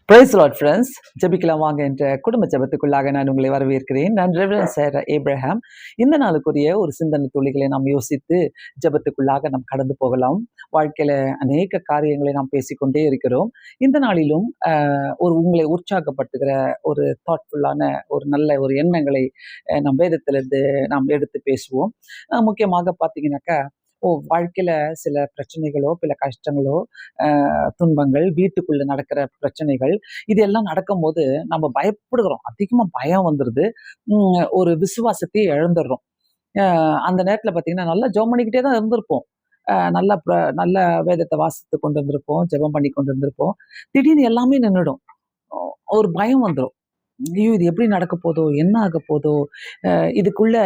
Price Lord friends, ஜெபிக்கலாம் வாங்க என்ற குடும்ப ஜெபத்துக்குள்ளாக நான் உங்களை வரவேற்கிறேன். நான் ரெவரண்ட் சார் ஏப்ரஹாம். இந்த நாளுக்குரிய ஒரு சிந்தனை துளிகளை நாம் யோசித்து ஜெபத்துக்குள்ளாக நாம் கடந்து போகலாம். வாழ்க்கையில அநேக காரியங்களை நாம் பேசிக்கொண்டே இருக்கிறோம். இந்த நாளிலும் ஒரு உங்களை உற்சாகப்படுத்துகிற ஒரு தாட்ஃபுல்லான ஒரு நல்ல ஒரு எண்ணங்களை நம் வேதத்திலிருந்து நாம் எடுத்து பேசுவோம். முக்கியமாக பார்த்தீங்கன்னாக்கா, வாழ்க்கையில சில பிரச்சனைகளோ, சில கஷ்டங்களோ, துன்பங்கள், வீட்டுக்குள்ள நடக்கிற பிரச்சனைகள், இது எல்லாம் நடக்கும்போது நம்ம பயப்படுகிறோம். அதிகமா பயம் வந்துருது. ஒரு விசுவாசத்தையே இழந்துடுறோம். அந்த நேரத்துல பார்த்தீங்கன்னா, நல்லா ஜெபம் பண்ணிக்கிட்டே தான் இருந்திருப்போம். நல்லா நல்ல வேதத்தை வாசித்து கொண்டு இருந்திருப்போம். ஜெபம் பண்ணி கொண்டு இருந்திருப்போம். திடீர்னு எல்லாமே நின்னுடும். ஒரு பயம் வந்துரும். ஐயோ! இது எப்படி நடக்க போதோ? என்ன ஆக போதோ? இதுக்குள்ள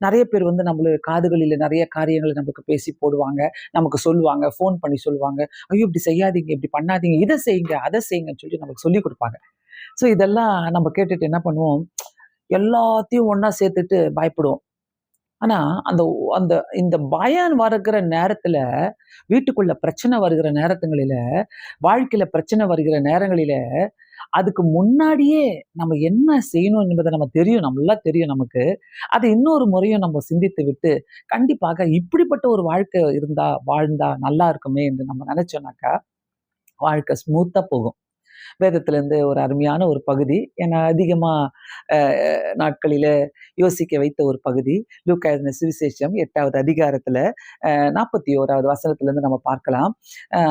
நெறைய பேர் வந்து நம்மள காதுகளில நெறைய காரியங்கள நமக்கு பேசி போடுவாங்க. நமக்கு சொல்லுவாங்க. ஃபோன் பண்ணி சொல்லுவாங்க. ஐயோ! இப்படி செய்யாதீங்க, இப்படி பண்ணாதீங்க. இத செய்யுங்க, அத செய்யுங்கன்னு சொல்லி நமக்கு சொல்லிக் குடுப்பாங்க. ஸோ இதெல்லாம் நம்ம கேட்டுட்டு என்ன பண்ணுவோம்? எல்லாத்தையும் ஒண்ணா சேர்த்துட்டு பயப்படுவோம். ஆனா, அந்த அந்த இந்த பயம் வருகிற நேரத்துல, வீட்டுக்குள்ள பிரச்சனை வருகிற நேரத்துங்களில, வாழ்க்கையில பிரச்சனை வருகிற நேரங்களில, அதுக்கு முன்னாடியே நம்ம என்ன செய்யணும் என்பது நம்ம தெரியும். நல்லா தெரியும் நமக்கு. அத இன்னொரு முறையும் நம்ம சிந்தித்து விட்டு, கண்டிப்பாக இப்படிப்பட்ட ஒரு வாழ்க்கை இருந்தா, வாழ்ந்தா நல்லா இருக்குமே என்று நம்ம நெனச்சோம்னாக்கா, வாழ்க்கை ஸ்மூத்தா போகும். வேதத்திலிருந்து ஒரு அருமையான ஒரு பகுதி. ஏன்னா அதிகமா அ நாட்களில யோசிக்க வைத்த ஒரு பகுதி. லூக்கா எழுதின சுவிசேஷம் 8வது அதிகாரத்துல 41வது வசனத்திலிருந்து நம்ம பார்க்கலாம். அ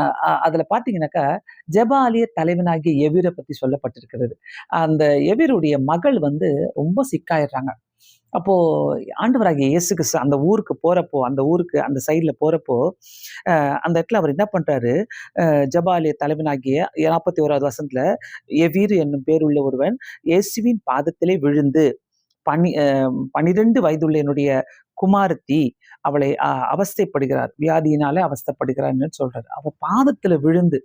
அதுல பார்த்தீங்கன்னாக்கா, ஜெப ஆலய தலைவனாகிய எவிர பத்தி சொல்லப்பட்டிருக்கிறது. அந்த எவிருடைய மகள் வந்து ரொம்ப சிக்காயிடுறாங்க. அப்போ ஆண்டவராகிய இயேசு கிறிஸ்து அந்த ஊருக்கு போறப்போ, அந்த ஊருக்கு அந்த சைடுல போறப்போ, அந்த இடத்துல அவர் என்ன பண்றாரு, ஜெபாலய தலைவனாகிய 41வது வசனத்துல, எவீரு என்னும் பேருள்ள ஒருவன் இயேசுவின் பாதத்திலே விழுந்து, 12 வயதுள்ள என்னுடைய குமாரத்தி அவளை அவஸ்தைப்படுகிறார். வியாதியினாலே அவஸ்தைப்படுகிறார்ன்னு சொல்றாரு. அவ பாதத்துல விழுந்து,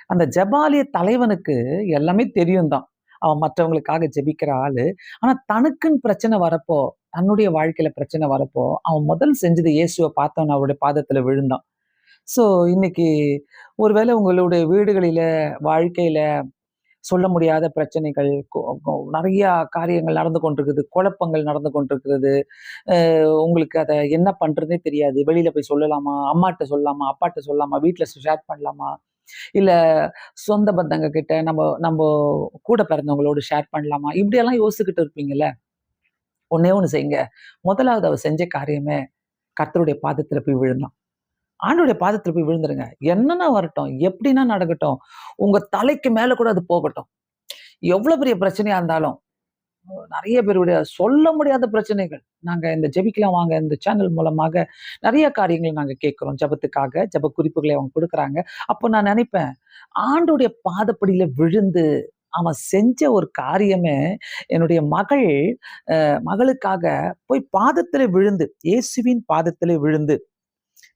அந்த ஜெபாலய தலைவனுக்கு எல்லாமே தெரியும் தான். அவன் மற்றவங்களுக்காக ஜெபிக்கிற ஆளு. ஆனா தனக்குன்னு பிரச்சனை வரப்போ, தன்னுடைய வாழ்க்கையில பிரச்சனை வரப்போ, அவன் முதல் செஞ்சது இயேசுவ பார்த்தவொன்னே அவருடைய பாதத்துல விழுந்தான். ஸோ இன்னைக்கு ஒருவேளை உங்களுடைய வீடுகளில, வாழ்க்கையில சொல்ல முடியாத பிரச்சனைகள், நெறைய காரியங்கள் நடந்து கொண்டிருக்குது. குழப்பங்கள் நடந்து கொண்டிருக்கிறது. உங்களுக்கு அத என்ன பண்றதுன்னே தெரியாது. வெளியில போய் சொல்லலாமா? அம்மாட்ட சொல்லலாமா? அப்பாட்ட சொல்லலாமா? வீட்ல ஷேர் பண்ணலாமா? இல்ல சொந்த பந்தங்க கிட்ட நம்ப நம்ப கூட பிறந்தவங்களோட ஷேர் பண்ணலாமா? இப்படியெல்லாம் யோசிச்சுக்கிட்டு இருப்பீங்கல்ல. ஒண்ணே ஒண்ணு செய்யுங்க. முதலாவது அவ செஞ்ச காரியமே கர்த்தருடைய பாதத்துல போய் விழுந்தான். ஆண்டவருடைய பாதத்துல போய் விழுந்துருங்க. என்னன்னா வரட்டும், எப்படின்னா நடக்கட்டும். உங்க தலைக்கு மேல கூட அது போகட்டும். எவ்வளவு பெரிய பிரச்சனையா இருந்தாலும், நெறைய பேருடைய சொல்ல முடியாத பிரச்சனைகள். நாங்க இந்த ஜெபிக்கலாம் வாங்க, இந்த சேனல் மூலமாக நெறைய காரியங்கள் நாங்க கேட்கிறோம். ஜெபத்துக்காக, ஜெப குறிப்புகளை அவங்க குடுக்குறாங்க. அப்போ நான் நெனைப்பேன், ஆண்டவருடைய பாதப்படியில விழுந்து, அவன் செஞ்ச ஒரு காரியமே, என்னுடைய மகளுக்காக போய் பாதத்திலே விழுந்து, இயேசுவின் பாதத்திலே விழுந்து,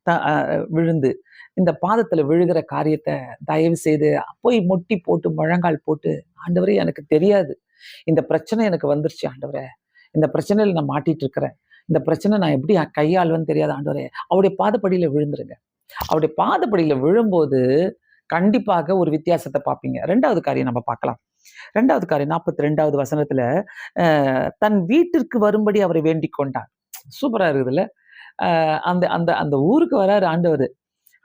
த அ விழுந்து, இந்த பாதத்துல விழுகிற காரியத்த தயவு செய்து போய் முட்டி போட்டு, முழங்கால் போட்டு, "ஆண்டவரே எனக்கு தெரியாது. இந்த பிரச்சனை எனக்கு வந்துருச்சு ஆண்டவரே. இந்த பிரச்சனையில நான் மாட்டிட்டு இருக்கிறேன். இந்த பிரச்சனை நான் எப்படி கையாளுவேன்னு தெரியாது ஆண்டவரே." அவருடைய பாதப்படியில விழுந்துருங்க. அவருடைய பாதப்படியில விழும்போது, கண்டிப்பாக ஒரு வித்தியாசத்த பார்ப்பீங்க. 2வது காரியம் நம்ம பார்க்கலாம். 2வது காரியம் 42வது வசனத்துல, அ தன் வீட்டிற்கு வரும்படி அவரை வேண்டிக் கொண்டார். சூப்பரா இருக்குதுல்ல. அ அந்த அந்த அந்த ஊருக்கு வராரு ஆண்டவரு.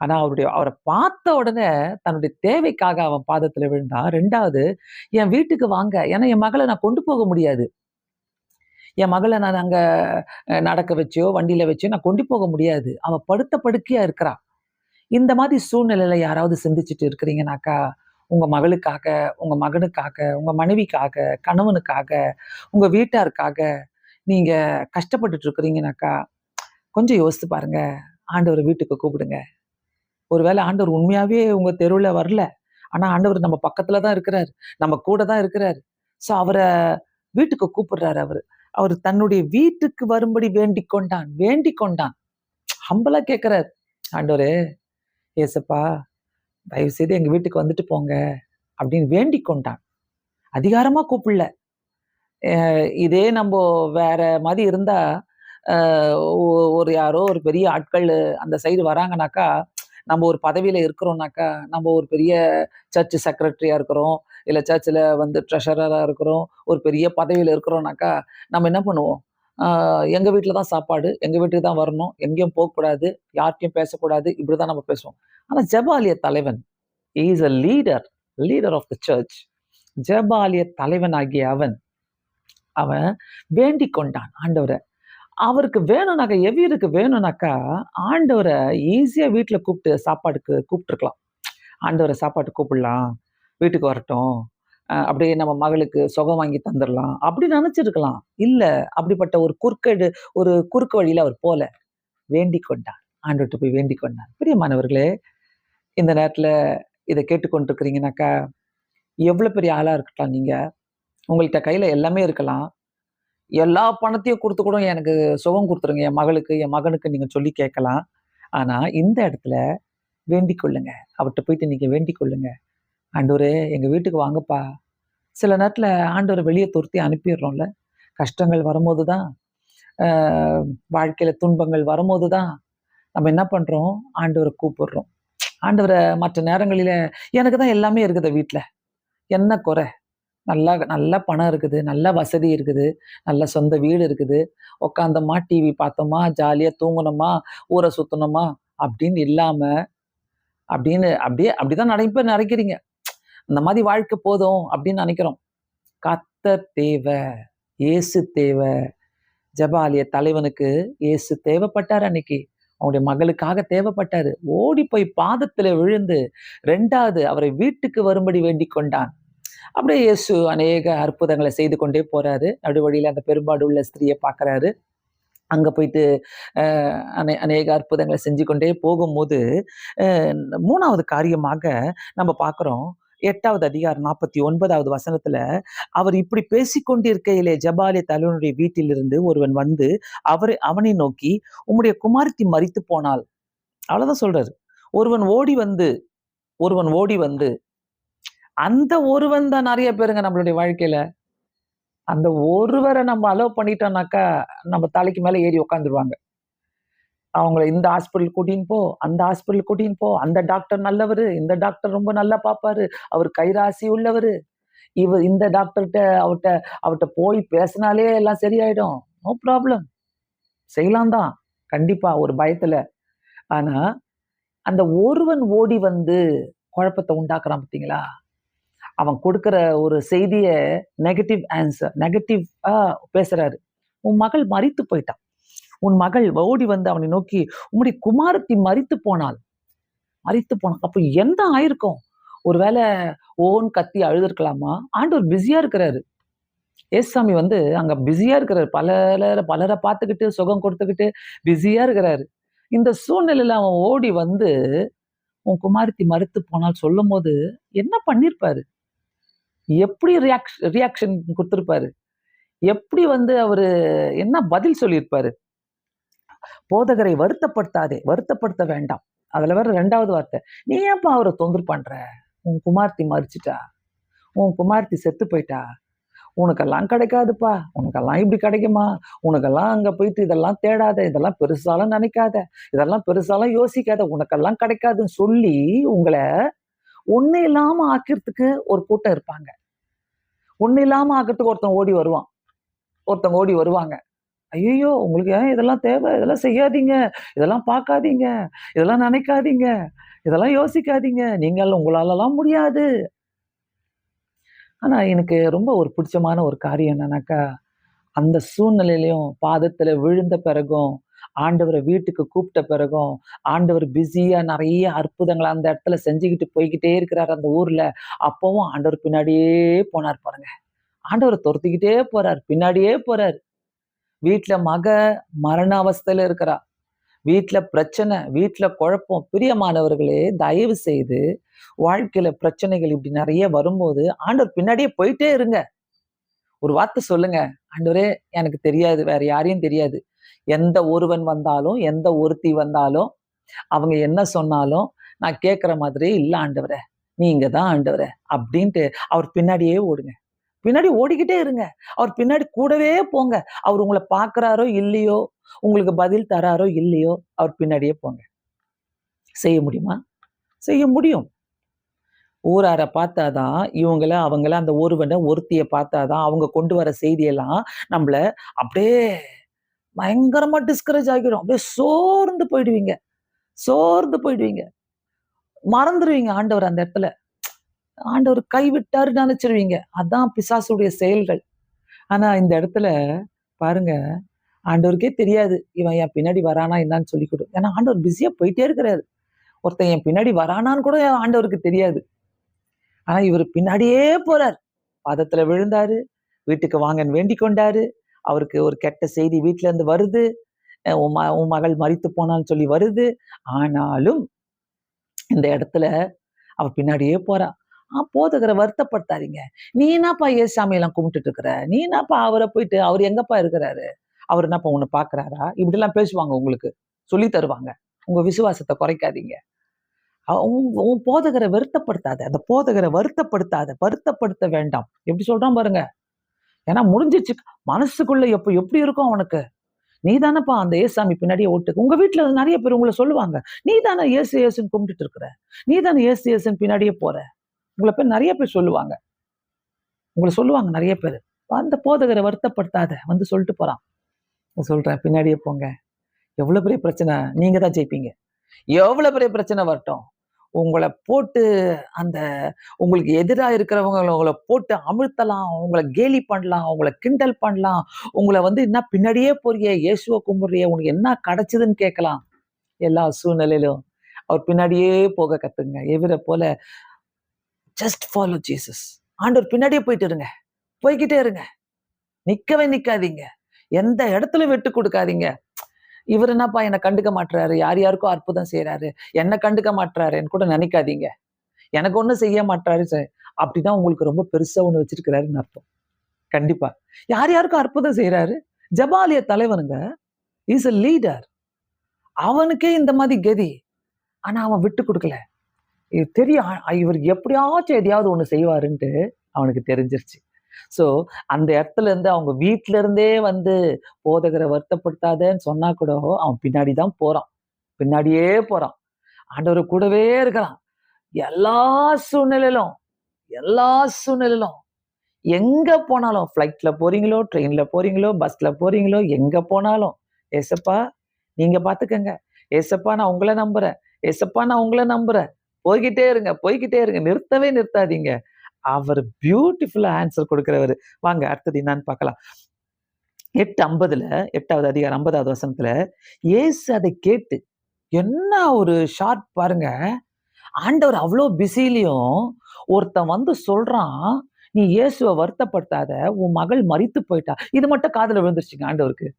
ஆனா அவர பார்த்த உடனே தன்னுடைய தேவைக்காக அவன் பாதத்துல விழுந்தான். 2வது, என் வீட்டுக்கு வாங்க. ஏன்னா என் மகள நான் கொண்டு போக முடியாது. என் மகள நான் அங்க நடக்க வச்சோ, வண்டியில வச்சோ நான் கொண்டு போக முடியாது. அவ படுத்த படுக்கையா இருக்கிறா. இந்த மாதிரி சூழ்நிலையில யாராவது சிந்திச்சுட்டு இருக்கிறீங்கனாக்கா, உங்க மகளுக்காக, உங்க மகனுக்காக, உங்க மனைவிக்காக, கணவனுக்காக, உங்க வீட்டாருக்காக நீங்க கஷ்டப்பட்டுட்டு இருக்கிறீங்கனாக்கா, கொஞ்சம் யோசித்து பாருங்க. ஆண்டவர வீட்டுக்கு கூப்பிடுங்க. ஒருவேளை ஆண்டவர் உண்மையாவே உங்க தெருவுல வரல. ஆனா ஆண்டவர் நம்ம பக்கத்துல தான் இருக்கிறாரு. நம்ம கூட தான் இருக்கிறாரு. ஸோ அவர வீட்டுக்கு கூப்பிடுறாரு அவரு. அவரு தன்னுடைய வீட்டுக்கு வரும்படி வேண்டிக் கொண்டான். வேண்டிக் கொண்டான். ஹம்பிளா கேட்கிறாரு. ஆண்டவரே, ஏசப்பா, தயவு செய்து எங்க வீட்டுக்கு வந்துட்டு போங்க அப்படின்னு வேண்டிக் கொண்டான். அதிகாரமா கூப்பிடல. அ இதே நம்போ வேற மாரி இருந்தா, அ ஒ ஒரு யாரோ ஒரு பெரிய ஆட்கள் அந்த சைடு வராங்கனாக்கா, நம்ம ஒரு பதவியில இருக்கிறோம்னாக்கா, நம்ம ஒரு பெரிய சர்ச் செக்ரட்டரியா இருக்கிறோம். இல்லை சர்ச்சில் வந்து ட்ரெஷரராக இருக்கிறோம், ஒரு பெரிய பதவியில் இருக்கிறோம்னாக்கா நம்ம என்ன பண்ணுவோம்? எங்கள் வீட்டில் தான் சாப்பாடு, எங்கள் வீட்டுக்கு தான் வரணும், எங்கேயும் போகக்கூடாது, யார்கிட்டையும் பேசக்கூடாது, இப்படி தான் நம்ம பேசுவோம். ஆனால் ஜெபாலய தலைவன் is a leader, leader of the church. ஜெபாலய தலைவனாகிய அவன் அவன் வேண்டிக் கொண்டான் ஆண்டவரை. அவருக்கு வேணும்னாக்கா, எவியருக்கு வேணும்னாக்கா, ஆண்டவரை ஈஸியா வீட்ல கூப்பிட்டு சாப்பாடுக்கு கூப்பிட்டுருக்கலாம். ஆண்டவரை சாப்பாட்டுக்கு கூப்பிடலாம், வீட்டுக்கு வரட்டும், அப்படியே நம்ம மகளுக்கு சுகம் வாங்கி தந்துடலாம் அப்படி நினைச்சிருக்கலாம். இல்ல, அப்படிப்பட்ட ஒரு குறுக்கு வழியில அவர் போல வேண்டிக் கொண்டார். ஆண்டவர்ட்ட போய் வேண்டிக் கொண்டார். பிரியமானவர்களே, இந்த நேரத்துல இதை கேட்டுக்கொண்டிருக்கிறீங்கனாக்கா, எவ்வளவு பெரிய ஆளா இருக்கலாம் நீங்க. உங்கள்ட்ட கையில எல்லாமே இருக்கலாம். எல்லா பணத்தையும் குடுத்து கூட எனக்கு சுகம் குடுத்துருங்க, என் மகளுக்கு, என் மகனுக்கு நீங்க சொல்லி கேட்கலாம். ஆனா, இந்த இடத்துல வேண்டிக் கொள்ளுங்க. அவர்ட்ட போயிட்டு நீங்க வேண்டிக் கொள்ளுங்க. ஆண்டவரே, எங்க வீட்டுக்கு வாங்கப்பா. சில நேரத்துல ஆண்டவர வெளிய துரத்தி அனுப்பிடுறோம்ல. கஷ்டங்கள் வரும்போது தான், அ வாழ்க்கையில துன்பங்கள் வரும்போது தான், நம்ம என்ன பண்றோம்? ஆண்டவர கூப்பிடுறோம். ஆண்டவர மற்ற நேரங்களில எனக்கு தான் எல்லாமே இருக்குது வீட்ல. என்ன குறை? நல்லா பணம் இருக்குது, நல்ல வசதி இருக்குது, நல்ல சொந்த வீடு இருக்குது. உட்காந்தோமா, டிவி பார்த்தோமா, ஜாலியா தூங்குனோமா, ஊர சுத்துனோமா அப்படின்னு இல்லாம, அப்படிதான் நினைக்கிறீங்க. அந்த மாதிரி வாழ்க்கை போதும் அப்படின்னு நினைக்கிறோம். கர்த்தர் தேவை, இயேசு தேவை. ஜெபாலய தலைவனுக்கு இயேசு தேவைப்பட்டாரு அன்னைக்கு. அவனுடைய மகளுக்காக தேவைப்பட்டாரு. ஓடி போய் பாதத்துல விழுந்து 2வது அவரை வீட்டுக்கு வரும்படி வேண்டிக் கொண்டான். அப்படியே இயேசு அநேக அற்புதங்களை செய்து கொண்டே போறாரு. நடுவழியில அந்த பெரும்பாடு உள்ள ஸ்திரியை பார்க்கறாரு. அங்க போயிட்டு அநேக அற்புதங்களை செஞ்சு கொண்டே போகும்போது, 3வது காரியமாக நம்ம பார்க்கிறோம். 8வது அதிகாரம் 49வது வசனத்துல, அவர் இப்படி பேசிக்கொண்டிருக்கையிலே ஜெபாலய தலைவனுடைய வீட்டிலிருந்து ஒருவன் வந்து அவனை நோக்கி, உம்முடைய குமாரத்தி மரித்து போனாள். அவ்வளவுதான் சொல்றாரு. ஒருவன் ஓடி வந்து அந்த ஒருவன் தான் நிறைய பேருங்க நம்மளுடைய வாழ்க்கையில. அந்த ஒருவரை நம்ம அலோவ் பண்ணிட்டோம்னாக்கா, நம்ம தலைக்கு மேல ஏறி உட்காந்துருவாங்க. அவங்கள இந்த ஹாஸ்பிட்டல் கூட்டின்னு போ, அந்த ஹாஸ்பிட்டல் கூட்டின்னு போ, அந்த டாக்டர் நல்லவரு, இந்த டாக்டர் ரொம்ப நல்லா பார்ப்பாரு, அவர் கைராசி உள்ளவரு. இந்த டாக்டர்ட்ட அவர்ட்ட அவர்ட்ட போய் பேசினாலே எல்லாம் சரியாயிடும். No problem. செய்யலாம் தான். கண்டிப்பா ஒரு பயத்துல. ஆனா, அந்த ஒருவன் ஓடி வந்து குழப்பத்த உண்டாக்குறான் பார்த்தீங்களா? அவன் கொடுக்கிற ஒரு செய்திய நெகட்டிவா பேசுறாரு. உன் மகள் மரித்து போயிட்டா. உன் மகள் ஓடி வந்து அவனை நோக்கி, உம்முடைய குமாரத்தி மரித்து போனாள். அப்ப என்ன ஆயிருக்கும்? ஒருவேளை ஓன்னு கத்தி அழுதுருக்கலாமா? ஆண்டவர் பிஸியா இருக்கிறாரு. ஏசுசாமி வந்து அங்க பிஸியா இருக்கிறாரு. பலரை பார்த்துக்கிட்டு, சுகம் கொடுத்துக்கிட்டு பிஸியா இருக்கிறாரு. இந்த சூழ்நிலையில அவன் ஓடி வந்து, உன் குமாரத்தி மரித்து போனாள் சொல்லும்போது, என்ன பண்ணியிருப்பாரு? எப்படி ரியாக்ஷன் குடுத்திருப்பாரு? எப்படி வந்து அவரு என்ன பதில் சொல்லியிருப்பாரு? போதகரை வருத்தப்படுத்தாதே, வருத்தப்படுத்த வேண்டாம். அதுல வேற 2வது வார்த்தை. நீ ஏன்பா அவர தொந்தரவு பண்ற? உன் குமாரத்தி மரிச்சுட்டா. உன் குமாரத்தி செத்து போயிட்டா. உனக்கெல்லாம் கிடைக்காதுப்பா. உனக்கெல்லாம் இப்படி கிடைக்குமா? உனக்கெல்லாம் அங்க போயிட்டு இதெல்லாம் தேடாத. இதெல்லாம் பெருசாலாம் நினைக்காத. இதெல்லாம் பெருசாலாம் யோசிக்காத. உனக்கெல்லாம் கிடைக்காதுன்னு சொல்லி உங்கள ஒண்ணும் இல்லாம ஆக்கிறதுக்கு ஒரு கூட்டம் இருப்பாங்க. ஒண்ணும் இல்லாம ஆக்கிறதுக்கு ஒருத்தவங்க ஓடி வருவாங்க. ஐயய்யோ! உங்களுக்கு ஏன் இதெல்லாம் தேவை? இதெல்லாம் செய்யாதீங்க. இதெல்லாம் பார்க்காதீங்க. இதெல்லாம் நினைக்காதீங்க. இதெல்லாம் யோசிக்காதீங்க. உங்களாலலாம் முடியாது. ஆனா எனக்கு ரொம்ப ஒரு பிடிச்சமான ஒரு காரியம் என்னன்னாக்கா, அந்த சூழ்நிலையிலயும் பாதத்துல விழுந்த பிறகும், ஆண்டவர வீட்டுக்கு கூப்பிட்ட பிறகும், ஆண்டவர் பிஸியா நெறைய அற்புதங்கள அந்த இடத்துல செஞ்சுகிட்டு போய்க்கிட்டே இருக்கிறாரு அந்த ஊர்ல. அப்பவும் ஆண்டவர் பின்னாடியே போனார் பாருங்க. ஆண்டவர தொரத்திக்கிட்டே போறார். பின்னாடியே போறாரு. வீட்ல மரண அவஸ்தையில இருக்கிறா. வீட்ல பிரச்சனை, வீட்ல குழப்பம். பிரியமானவர்களே, தயவு செய்து வாழ்க்கையில பிரச்சனைகள் இப்படி நெறைய வரும்போது, ஆண்டவர் பின்னாடியே போயிட்டே இருங்க. ஒரு வார்த்தை சொல்லுங்க. ஆண்டவரே, எனக்கு தெரியாது. வேற யாரையும் தெரியாது. எந்த ஒருவன் வந்தாலும், எந்த ஒருத்தி வந்தாலும், அவங்க என்ன சொன்னாலும், நான் கேட்கிற மாதிரியே இல்ல ஆண்டவரே. நீங்க தான் ஆண்டவரே. அப்படின்ட்டு அவர் பின்னாடியே ஓடுங்க. பின்னாடி ஓடிக்கிட்டே இருங்க. அவர் பின்னாடி கூடவே போங்க. அவர் உங்கள பார்க்கிறாரோ இல்லையோ, உங்களுக்கு பதில் தராரோ இல்லையோ, அவர் பின்னாடியே போங்க. செய்ய முடியுமா? செய்ய முடியும். ஊரார பார்த்தாதான் இவங்கள அவங்கள அந்த ஒருவனை ஒருத்திய பார்த்தாதான் அவங்க கொண்டு வர செய்தியெல்லாம் நம்மள அப்படியே பயங்கரமா டிஸ்கரேஜ் ஆகிடும். அப்படியே சோர்ந்து போயிடுவீங்க. சோர்ந்து போயிடுவீங்க. மறந்துருவீங்க ஆண்டவர் அந்த இடத்துல. ஆண்டவர் கைவிட்டாருன்னு நினைச்சிருவீங்க. அதான் பிசாசுடைய செயல்கள். ஆனா இந்த இடத்துல பாருங்க, ஆண்டவருக்கே தெரியாது இவன் என் பின்னாடி வரானா என்னன்னு சொல்லி கூட. ஏன்னா ஆண்டவர் பிஸியா போயிட்டே இருக்கிறாரு. ஒருத்தன் என் பின்னாடி வரானான்னு கூட ஆண்டவருக்கு தெரியாது. ஆனா இவரு பின்னாடியே போறார். பாதத்துல விழுந்தாரு, வீட்டுக்கு வாங்கன்னு வேண்டிக் கொண்டாரு. அவருக்கு ஒரு கெட்ட செய்தி வீட்ல இருந்து வருது. உன் மகள் மரித்து போனான்னு சொல்லி வருது. ஆனாலும் இந்த இடத்துல அவ பின்னாடியே போறா. போதகரை வருத்தப்படுத்தாதீங்க. நீ என்னப்பா ஏசாமி எல்லாம் கும்பிட்டுட்டு இருக்கிற? நீ என்னப்பா அவரை போயிட்டு அவர் எங்கப்பா இருக்கிறாரு? அவர் என்னப்பா உன்னை பாக்குறாரா? இப்படி எல்லாம் பேசுவாங்க உங்களுக்கு. சொல்லி தருவாங்க. உங்க விசுவாசத்தை குறைக்காதீங்க. உன் போதகரை வருத்தப்படுத்தாத. அந்த போதகரை வருத்தப்படுத்த வேண்டாம். எப்படி சொல்றான் பாருங்க. ஏன்னா முடிஞ்சிச்சு. மனசுக்குள்ள எப்படி இருக்கும் அவனுக்கு? நீ தானப்பா அந்த ஏசாமி பின்னாடியே ஓட்டு. உங்க வீட்டுல நிறைய பேர் உங்களை சொல்லுவாங்க. நீ தானே ஏசு ஏசுன்னு கும்பிட்டுட்டு இருக்கிற. நீ தானே ஏசு ஏசுன்னு பின்னாடியே போற. உங்களை பேர் நிறைய பேர் சொல்லுவாங்க. உங்களை சொல்லுவாங்க நிறைய பேர். அந்த போதகரை வருத்தப்படுத்தாத வந்து சொல்லிட்டு போறான். சொல்றேன் பின்னாடியே போங்க. எவ்வளவு பெரிய பிரச்சனை நீங்க தான் ஜெயிப்பீங்க. எவ்வளவு பெரிய பிரச்சனை வரட்டும். உங்களை போட்டு அந்த உங்களுக்கு எதிரா இருக்கிறவங்க உங்களை போட்டு அமிழ்த்தலாம், உங்களை கேலி பண்ணலாம், உங்களை கிண்டல் பண்ணலாம், உங்களை வந்து என்ன பின்னாடியே போறியே, இயேசுவை கும்பிடுறியே, உனக்கு என்ன கிடைச்சதுன்னு கேட்கலாம். எல்லா சூழ்நிலையிலும் அவர் பின்னாடியே போக கத்துங்க. எவரை போல ஜஸ்ட் ஃபாலோ ஜீசஸ். ஆண்டவர் பின்னாடியே போயிட்டு இருங்க. போய்கிட்டே இருங்க. நிக்கவே நிக்காதீங்க. எந்த இடத்துல விட்டு கொடுக்காதீங்க. இவர் என்னப்பா என்னை கண்டுக்க மாட்டுறாரு, யார் யாருக்கும் அற்புதம் செய்யறாரு, என்ன கண்டுக்க மாட்டுறாருன்னு கூட நினைக்காதீங்க. எனக்கு ஒண்ணும் செய்ய மாட்டாரு அப்படிதான் உங்களுக்கு ரொம்ப பெருசா ஒண்ணு வச்சிருக்கிறாருன்னு அர்த்தம். கண்டிப்பா. யார் யாருக்கும் அற்புதம் செய்யறாரு. ஜபாலிய தலைவனுங்க. Is a leader. அவனுக்கே இந்த மாதிரி கதி. ஆனா அவன் விட்டு கொடுக்கல. இது தெரியும். இவர் எப்படியாச்சும் எதையாவது ஒண்ணு செய்வாருன்ட்டு அவனுக்கு தெரிஞ்சிருச்சு. சோ அந்த இடத்துல இருந்து அவங்க வீட்டுல இருந்தே வந்து போதகரை வருத்தப்படுத்தாதன்னு சொன்னா கூட அவன் பின்னாடிதான் போறான். பின்னாடியே போறான். ஆண்டவர் கூடவே இருக்கிறான். எல்லா சூழ்நிலையிலும் எல்லா சூழ்நிலையிலும் எங்க போனாலும் ஃபிளைட்ல போறீங்களோ, ட்ரெயின்ல போறீங்களோ, பஸ்ல போறீங்களோ, எங்க போனாலும் ஏசப்பா நீங்க பாத்துக்கங்க. ஏசப்பா நான் உங்களை நம்புறேன். ஏசப்பா நான் உங்களை நம்புறேன். போய்கிட்டே இருங்க, போய்கிட்டே இருங்க. நிறுத்தவே நிறுத்தாதீங்க. அவர் பியூட்டிஃபுல்லா ஆன்சர் கொடுக்கிறவரு. வாங்க அடுத்தது என்னன்னு பார்க்கலாம். 8:50 8வது அதிகாரம் 50வது வசனத்துல இயேசு அதை கேட்டு என்ன ஒரு ஷார்ட் பாருங்க. ஆண்டவர் அவ்வளோ பிஸிலையும் ஒருத்தன் வந்து சொல்றான், நீ இயேசுவை வருத்தப்படுத்தாத, உன் மகள் மரித்து போயிட்டா. இது மட்டும் காதுல விழுந்துருச்சுங்க ஆண்டவருக்கு.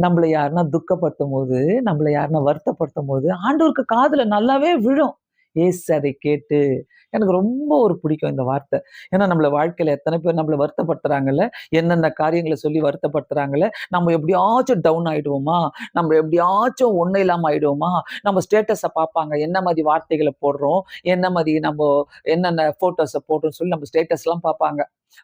நம்மள யாருன்னா துக்கப்படுத்தும் போது, நம்மள யாருன்னா வருத்தப்படுத்தும் போது ஆண்டவருக்கு காதுல நல்லாவே விழும். இயேசு அதை கேட்டு எனக்கு ரொம்ப ஒரு பிடிக்கும் இந்த வார்த்தை. ஏன்னா நம்மள வாழ்க்கையில எத்தனை பேர் நம்மள வருத்தப்படுத்துறாங்கல்ல, என்னென்ன காரியங்களை சொல்லி வருத்தப்படுத்துறாங்கல்ல, நம்ம எப்படியாச்சும் டவுன் ஆயிடுவோமா, நம்ம எப்படியாச்சும் ஒண்ணு இல்லாம ஆயிடுவோமா, நம்ம ஸ்டேட்டஸை பார்ப்பாங்க, என்ன மாதிரி வார்த்தைகளை போடுறோம், என்ன மாதிரி நம்ம என்னென்ன போட்டோஸை போடுறோம் சொல்லி நம்ம ஸ்டேட்டஸ் எல்லாம் பார்ப்பாங்க.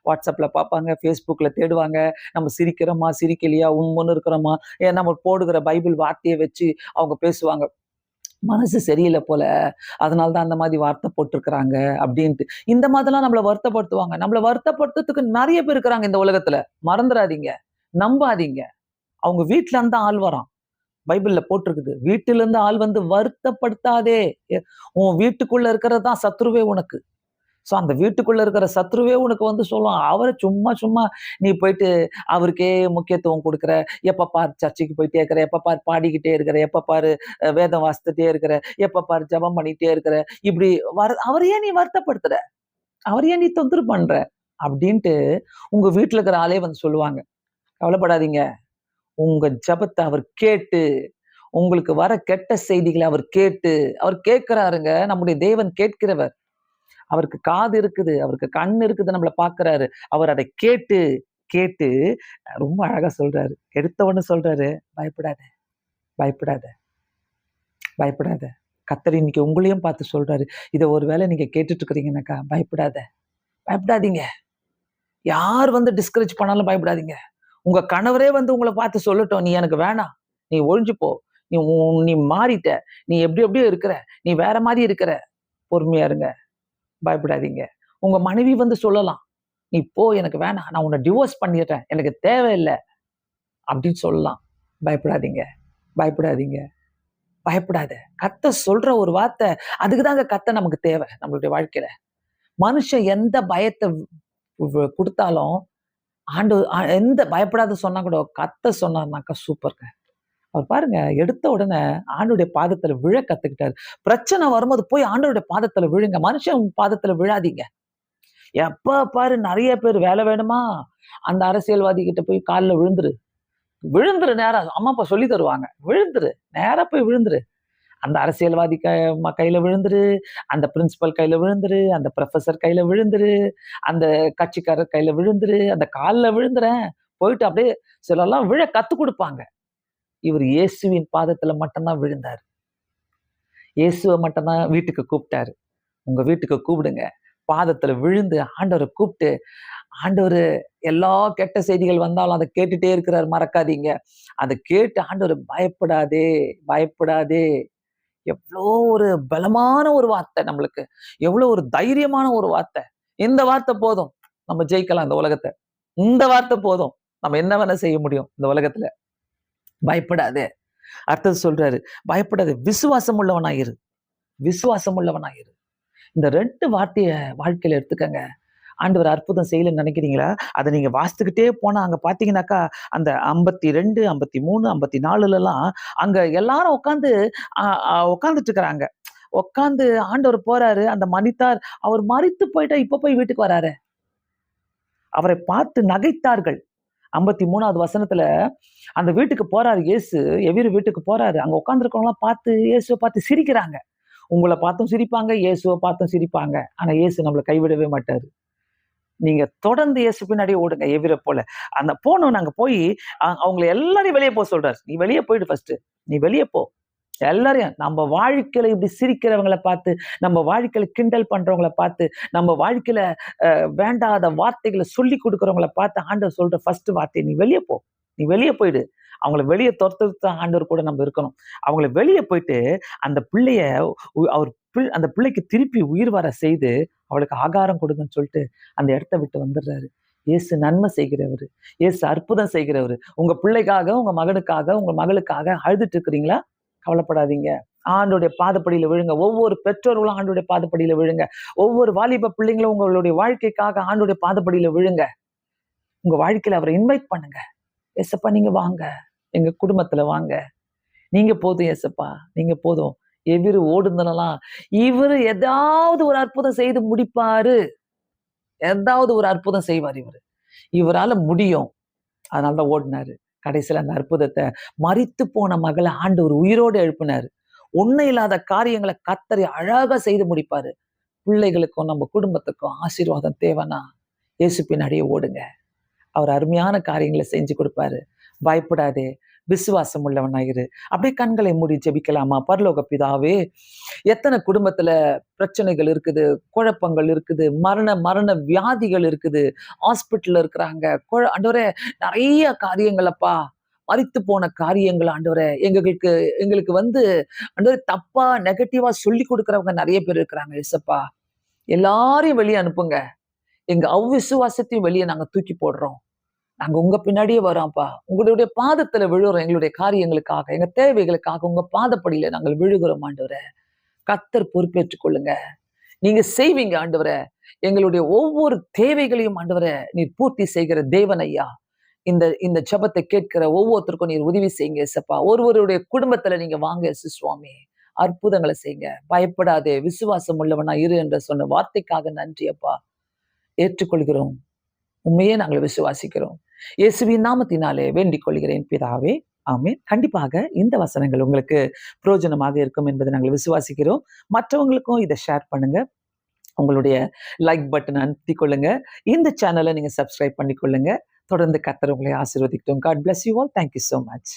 வாட்ஸ்அப்ல பார்ப்பாங்க, ஃபேஸ்புக்ல தேடுவாங்க, நம்ம சிரிக்கிறோமா சிரிக்கலையா, உண்மைன்னு இருக்கிறோமா, நம்ம போடுகிற பைபிள் வார்த்தையை வச்சு அவங்க பேசுவாங்க. மனசு சரியில்லை போல, அதனாலதான் அந்த மாதிரி வார்த்தை போட்டிருக்கிறாங்க அப்படின்ட்டு. இந்த மாதிரிலாம் நம்மள வருத்தப்படுத்துவாங்க. நம்மள வருத்தப்படுத்துறதுக்கு நிறைய பேர் இருக்கிறாங்க இந்த உலகத்துல. மறந்துடாதீங்க, நம்பாதீங்க. அவங்க வீட்டுல இருந்து ஆள் வரான். பைபிள்ல போட்டிருக்குது, வீட்டில இருந்து ஆள் வந்து வருத்தப்படுத்தாதே. உன் வீட்டுக்குள்ள இருக்கிறது தான் சத்ருவே உனக்கு. சோ அந்த வீட்டுக்குள்ள இருக்கிற சத்ருவே உனக்கு வந்து சொல்லுவான். அவரை சும்மா சும்மா நீ போயிட்டு அவருக்கே முக்கியத்துவம் கொடுக்குற, எப்ப பாரு சர்ச்சைக்கு போயிட்டே இருக்கிற, எப்ப பாரு பாடிக்கிட்டே இருக்கிற, எப்ப பாரு வேதம் வாசித்துட்டே இருக்கிற, எப்ப பாரு ஜெபம் பண்ணிட்டே இருக்கிற, இப்படி அவரையே நீ வருத்தப்படுத்துற, அவரையே நீ தொந்தரவு பண்ற அப்படின்ட்டு உங்க வீட்டுல இருக்கிற ஆளே வந்து சொல்லுவாங்க. கவலைப்படாதீங்க. உங்க ஜெபத்தை அவர் கேட்டு, உங்களுக்கு வர கெட்ட செய்திகளை அவர் கேட்டு, அவர் கேட்கிறாருங்க. நம்முடைய தேவன் கேட்கிறவர். அவருக்கு காது இருக்குது, அவருக்கு கண் இருக்குது, நம்மள பாக்குறாரு. அவர் அதை கேட்டு கேட்டு ரொம்ப அழகா சொல்றாரு. எடுத்த உடனே சொல்றாரு, பயப்படாத, பயப்படாத, பயப்படாத. கர்த்தர் இன்னைக்கு உங்களையும் பார்த்து சொல்றாரு. இத ஒருவேளை நீங்க கேட்டுட்டு இருக்கிறீங்கன்னாக்கா, பயப்படாத, பயப்படாதீங்க. யார் வந்து டிஸ்கரேஜ் பண்ணாலும் பயப்படாதீங்க. உங்க கணவரே வந்து உங்களை பார்த்து சொல்லட்டும், நீ எனக்கு வேணாம், நீ ஒழிஞ்சு போ, நீ மாறிட்ட, நீ எப்படி எப்படியோ இருக்கிற, நீ வேற மாதிரி இருக்கிற, பொறுமையா இருங்க. பயப்படாதீங்க. உங்க மனைவி வந்து சொல்லலாம், "நீ போ, எனக்கு வேணாம். நான் உன்னை டிவோர்ஸ் பண்ணிடுறேன். எனக்கு தேவையில்ல." அப்படின்னு சொல்லலாம். பயப்படாதீங்க, பயப்படாதீங்க, பயப்படாத. கர்த்தர் சொல்ற ஒரு வார்த்தை, அதுக்கு தாங்க கர்த்தர் நமக்கு தேவை நம்மளுடைய வாழ்க்கையில. மனுஷன் எந்த பயத்த குடுத்தாலும், எந்த பயப்படாத சொன்னா கூட கர்த்தர் சொன்னார்னாக்கா சூப்பர்ங்க. அவர் பாருங்க, எடுத்த உடனே ஆண்டவருடைய பாதத்துல விழ கத்துக்கிட்டாரு. பிரச்சனை வரும்போது போய் ஆண்டவருடைய பாதத்துல விழுங்க. மனுஷன் பாதத்துல விழாதீங்க. எப்ப பாரு நெறைய பேர் வேலை வேணுமா? அந்த அரசியல்வாதி கிட்ட போய் கால்ல விழுந்துரு. விழுந்துரு நேரா. அம்மா, அப்பா சொல்லி தருவாங்க. விழுந்துரு. நேரா போய் விழுந்துரு. அந்த அரசியல்வாதி கையில விழுந்துரு, அந்த பிரின்சிபல் கையில விழுந்துரு, அந்த புரொஃபசர் கையில விழுந்துரு, அந்த கட்சிக்காரர் கையில விழுந்துரு, அந்த கால்ல விழுந்துறேன். போயிட்டு அப்படியே சிலர்லாம் விழ கத்துக் குடுப்பாங்க. இவரு இயேசுவின் பாதத்துல மட்டும் தான் விழுந்தாரு. இயேசுவ மட்டும் தான் வீட்டுக்கு கூப்பிட்டாரு. உங்க வீட்டுக்கு கூப்பிடுங்க. பாதத்துல விழுந்து ஆண்டவர கூப்பிட்டு, ஆண்டவரு எல்லா கெட்ட செய்திகள் வந்தாலும் அத கேட்டுட்டே இருக்கிறாரு, மறக்காதீங்க. அத கேட்டு ஆண்டவரு பயப்படாதே, பயப்படாதே. எவ்ளோ ஒரு பலமான ஒரு வார்த்தை நம்மளுக்கு. எவ்ளோ ஒரு தைரியமான ஒரு வார்த்தை. இந்த வார்த்தை போதும். நம்ம ஜெயிக்கலாம் இந்த உலகத்த. இந்த வார்த்தை போதும். நம்ம என்ன வேணா செய்ய முடியும் இந்த உலகத்துல. பயப்படாதே. அடுத்தது சொல்றாரு, பயப்படாதே. விசுவாசம் உள்ளவனாயிரு. விசுவாசம் உள்ளவனாயிரு. இந்த 2 வார்த்தைய வாழ்க்கையில எடுத்துக்கங்க. ஆண்டவர் அற்புதம் செய்யலன்னு நினைக்கிறீங்களா? அத நீங்க வாசித்துக்கிட்டே போனா அங்க பார்த்தீங்கன்னாக்கா, அந்த 52, 53, 54லலாம் அங்க எல்லாரும் உட்கார்ந்து அ அ உட்கார்ந்துட்டு இருக்கிறாங்க. உட்கார்ந்து ஆண்டவர் போறாரு. அந்த மரித்தார். அவர் மரித்து போயிட்டா இப்ப போய் வீட்டுக்கு வராரே. அவரை பார்த்து நகைத்தார்கள். 53வது வசனத்துல அந்த வீட்டுக்கு போறாரு இயேசு. எவிரு வீட்டுக்கு போறாரு. அங்க உட்கார்ந்திருக்கிறவங்கலாம் பார்த்து இயேசுவ பார்த்து சிரிக்கிறாங்க. உங்கள பார்த்தும் சிரிப்பாங்க, இயேசுவ பார்த்தும் சிரிப்பாங்க. ஆனா இயேசு நம்மள கைவிடவே மாட்டாரு. நீங்க தொடர்ந்து இயேசு பின்னாடியே ஓடுங்க எவிர போல. அந்த போனோனே அங்க போயி அவங்கள எல்லாரையும் வெளிய போ சொல்றாரு. நீ வெளிய போயிடு ஃபர்ஸ்ட்டு. நீ வெளிய போ. எல்லாரையும் நம்ம வாழ்க்கையில இப்படி சிரிக்கிறவங்கள பார்த்து, நம்ம வாழ்க்கையில கிண்டல் பண்றவங்கள பார்த்து, நம்ம வாழ்க்கையில வேண்டாத வார்த்தைகள சொல்லிக் குடுக்கிறவங்கள பார்த்து ஆண்டவர் சொல்ற ஃபர்ஸ்ட் வார்த்தை, "நீ வெளிய போ. நீ வெளிய போயிடு." அவங்கள வெளிய தொரத்துறதுக்கு தான் ஆண்டவர் கூட நம்ம இருக்கணும். அவங்கள வெளிய போயிட்டு அந்த பிள்ளைய அவர் அந்த பிள்ளைக்கு திருப்பி உயிர் வர செய்து, அவளுக்கு ஆகாரம் கொடுங்கன்னு சொல்லிட்டு அந்த இடத்த விட்டு வந்துடுறாரு. இயேசு நன்மை செய்கிறவரு. இயேசு அற்புதம் செய்கிறவரு. உங்க பிள்ளைக்காக, உங்க மகனுக்காக, உங்க மகளுக்காக அழுதுட்டு இருக்கிறீங்களா? கவலைப்படாதீங்க. ஆண்டவருடைய பாதப்படியில விழுங்க. ஒவ்வொரு பெற்றோர்களும் ஆண்டவருடைய பாதப்படியில விழுங்க. ஒவ்வொரு வாலிப பிள்ளைங்களும் உங்களுடைய வாழ்க்கைக்காக ஆண்டவருடைய பாதப்படியில விழுங்க. உங்க வாழ்க்கையில அவரை இன்வைட் பண்ணுங்க. "ஏசப்பா நீங்க வாங்க. எங்க குடும்பத்துல வாங்க. நீங்க போதும் ஏசப்பா. நீங்க போதும்." எதிரு ஓடுனதெல்லாம் இவரு ஏதாவது ஒரு அற்புதம் செய்து முடிப்பாரு. ஏதாவது ஒரு அற்புதம் செய்வார் இவரு. இவரால முடியும். அதனால தான் ஓடுனாரு. கடைசியில அந்த அற்புதத்த மரித்து போன மகள ஆண்டவர் உயிரோடு எழுப்பினாரு. ஒண்ணும் இல்லாத காரியங்கள கர்த்தர் அழகா செய்து முடிப்பாரு. பிள்ளைகளுக்கும் நம்ம குடும்பத்துக்கும் ஆசீர்வாதம் தேவைன்னா, இயேசு பின்னாடியே ஓடுங்க. அவர் அருமையான காரியங்கள செஞ்சு குடுப்பாரு. பயப்படாதே! விசுவாசம் உள்ளவனாயிரு. அப்படியே கண்களை மூடி ஜெபிக்கலாமா? பரலோக பிதாவே, எத்தன குடும்பத்துல பிரச்சனைகள் இருக்குது, குழப்பங்கள் இருக்குது, மரண மரண வியாதிகள் இருக்குது, ஹாஸ்பிட்டல்ல இருக்கிறாங்க. ஆண்டவரே நெறைய காரியங்கள் அப்பா. மரித்து போன காரியங்கள் ஆண்டவரே, எங்களுக்கு எங்களுக்கு வந்து ஆண்டவரே தப்பா, நெகட்டிவா சொல்லிக் குடுக்கிறவங்க நெறைய பேர் இருக்கிறாங்க ஏசப்பா. எல்லாரையும் வெளிய அனுப்புங்க. எங்க அவ்விசுவாசத்தையும் வெளிய நாங்க தூக்கி போடுறோம். நாங்க உங்க பின்னாடியே வரோம்ப்பா. உங்களுடைய பாதத்துல விழுறோம் எங்களுடைய காரியங்களுக்காக, எங்க தேவைகளுக்காக உங்க பாதப்படியில நாங்கள் விழுகிறோம் ஆண்டவரே. கர்த்தர் பொறுப்பேற்றுக் கொள்ளுங்க. நீங்க செய்வீங்க ஆண்டவரே. எங்களுடைய ஒவ்வொரு தேவைகளையும் ஆண்டவரே நீர் பூர்த்தி செய்கிற தேவன் ஐயா. இந்த இந்த ஜெபத்தை கேட்கிற ஒவ்வொருத்தருக்கும் நீர் உதவி செய்யுங்க ஏசப்பா. ஒருவருடைய குடும்பத்துல நீங்க வாங்க இயேசு சுவாமி. அற்புதங்கள செய்யுங்க. பயப்படாதே, விசுவாசம் உள்ளவனா இரு என்று சொன்ன வார்த்தைக்காக நன்றி அப்பா. ஏற்றுக்கொள்கிறோம். உண்மையே நாங்கள் விசுவாசிக்கிறோம். இயேசுவின் நாமத்தினாலே வேண்டிக் கொள்கிறேன் பிதாவே. ஆமென். கண்டிப்பாக இந்த வசனங்கள் உங்களுக்கு பிரயோஜனமாக இருக்கும் என்பதை நாங்கள் விசுவாசிக்கிறோம். மற்றவங்களுக்கும் இத ஷேர் பண்ணுங்க. உங்களுடைய லைக் பட்டன் அழுத்திக் கொள்ளுங்க. இந்த சேனல நீங்க சப்ஸ்கிரைப் பண்ணிக்கொள்ளுங்க. தொடர்ந்து கர்த்தர் உங்களை ஆசீர்வதிக்கட்டும். God bless you all. Thank you so much.